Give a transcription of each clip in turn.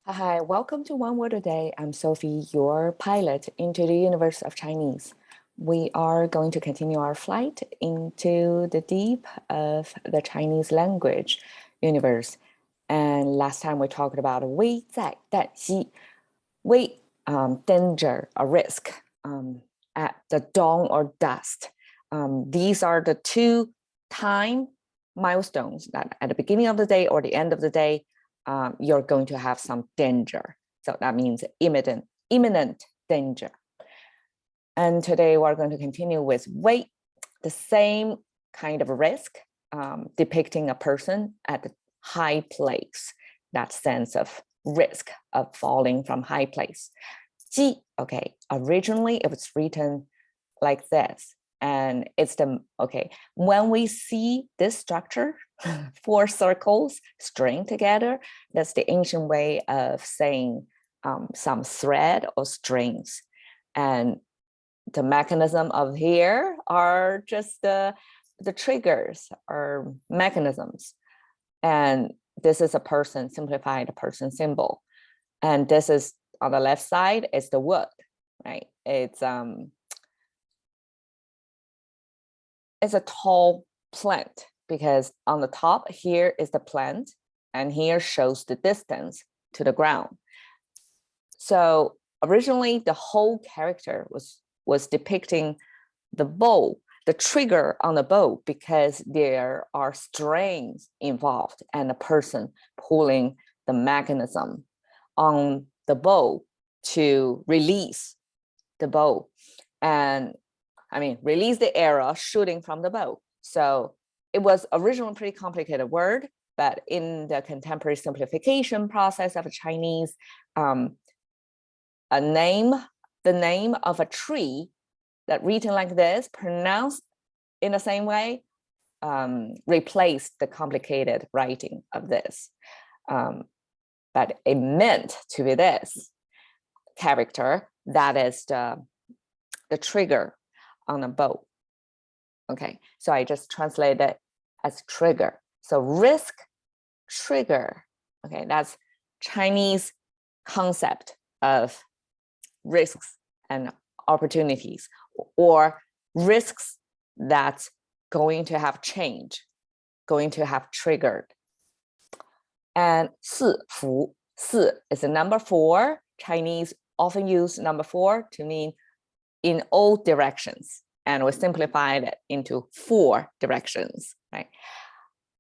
Hi, welcome to One Word a Day. I'm Sophie, your pilot into the universe of Chinese. We are going to continue our flight into the deep of the Chinese language universe. And last time we talked about 危在旦夕, danger, a risk, at the dawn or dusk. These are the two time milestones that at the beginning of the day or the end of the day, you're going to have some danger. So that means imminent danger. And today we're going to continue with wei, the same kind of risk, depicting a person at the high place, that sense of risk of falling from high place. Ji, okay, originally it was written like this. And it's when we see this structure, 4 circles string together, that's the ancient way of saying some thread or strings. And the mechanism of here are just the triggers or mechanisms. And this is a person, simplified person symbol. And this is on the left side is the wood, right? It's a tall plant because on the top here is the plant and here shows the distance to the ground. So originally the whole character was depicting the bow, the trigger on the bow, because there are strings involved and a person pulling the mechanism on the bow to release the bow. And release the arrow shooting from the bow. So it was originally a pretty complicated word, but in the contemporary simplification process of Chinese, the name of a tree that written like this, pronounced in the same way, replaced the complicated writing of this. But it meant to be this character that is the trigger on a bow. Okay, so I just translate it as trigger. So risk, trigger. Okay, that's Chinese concept of risks and opportunities, or risks that's going to have change, going to have triggered. And 四伏, 四 is the number 4. Chinese often use number 4 to mean in all directions, and we simplified it into 4 directions, right?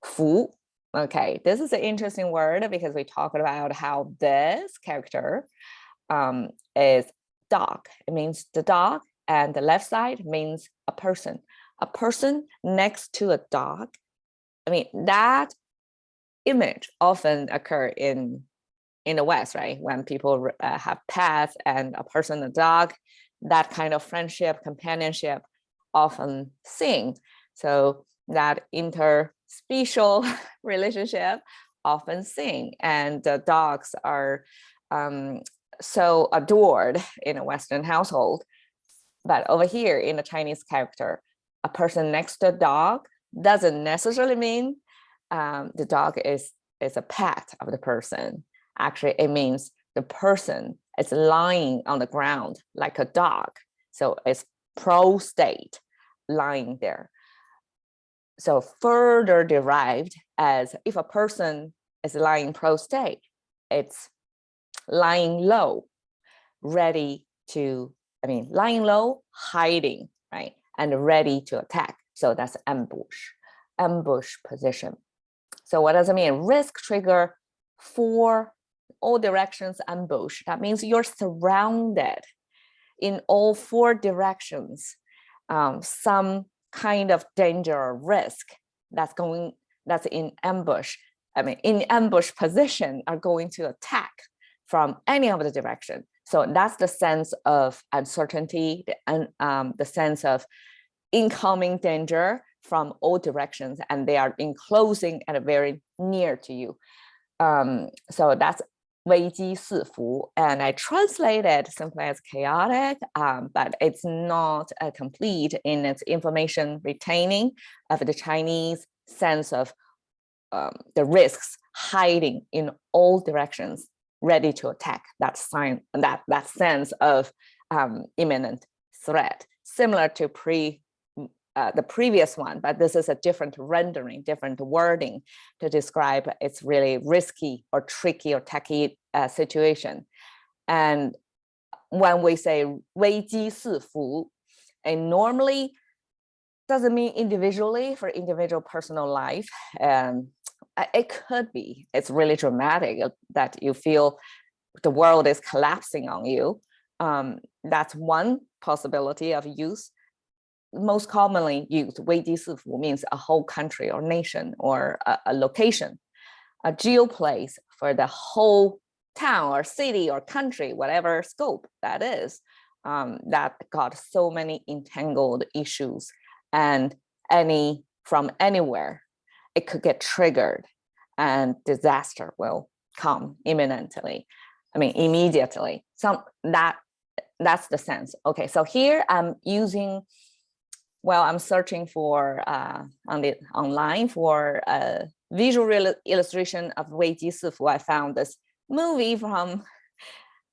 Fu, okay, this is an interesting word because we talked about how this character is dog. It means the dog, and the left side means a person. A person next to a dog. That image often occur in the West, right? When people have pets and a person, a dog, that kind of friendship, companionship often sing. So that interspecial relationship often sing. And the dogs are so adored in a Western household. But over here in the Chinese character, a person next to a dog doesn't necessarily mean the dog is a pet of the person. Actually, it means the person is lying on the ground like a dog. So it's pro-state lying there. So further derived as if a person is lying pro-state, it's lying low, ready to, lying low, hiding, right? And ready to attack. So that's ambush position. So what does it mean? Risk trigger for all directions ambush. That means you're surrounded in all 4 directions. Some kind of danger or risk that's in ambush. In ambush position are going to attack from any of the direction. So that's the sense of uncertainty and the sense of incoming danger from all directions, and they are enclosing and very near to you. So that's 危机四伏, and I translate it simply as chaotic, but it's not complete in its information retaining of the Chinese sense of the risks hiding in all directions ready to attack, that sign, that sense of imminent threat, similar to the previous one, but this is a different rendering, different wording to describe it's really risky or tricky or techy situation. And when we say 危机四伏, and normally doesn't mean individually for individual personal life. It could be, it's really dramatic that you feel the world is collapsing on you. That's one possibility of use. Most commonly used, 危机四伏 means a whole country or nation or a location, a geoplace for the whole town or city or country, whatever scope that is, that got so many entangled issues, and from anywhere, it could get triggered and disaster will come imminently. I mean, immediately. That's the sense. Okay, so here I'm using, well, I'm searching for online for a visual illustration of 危机四伏. I found this movie from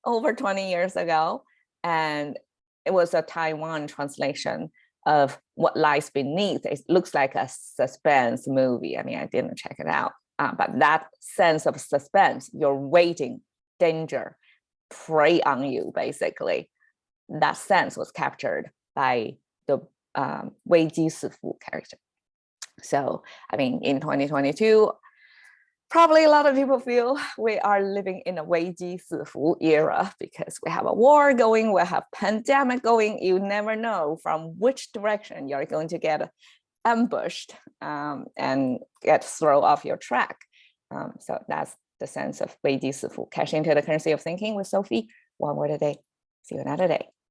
over 20 years ago, and it was a Taiwan translation of What Lies Beneath. It looks like a suspense movie. I mean, I didn't check it out, but that sense of suspense, you're waiting, danger, prey on you, basically. That sense was captured by the 危机四伏 character. So, I mean, in 2022, probably a lot of people feel we are living in a 危机四伏 era because we have a war going, we have pandemic going. You never know from which direction you're going to get ambushed and get thrown off your track. So that's the sense of 危机四伏. Cash into the currency of thinking with Sophie. One word a day. See you another day.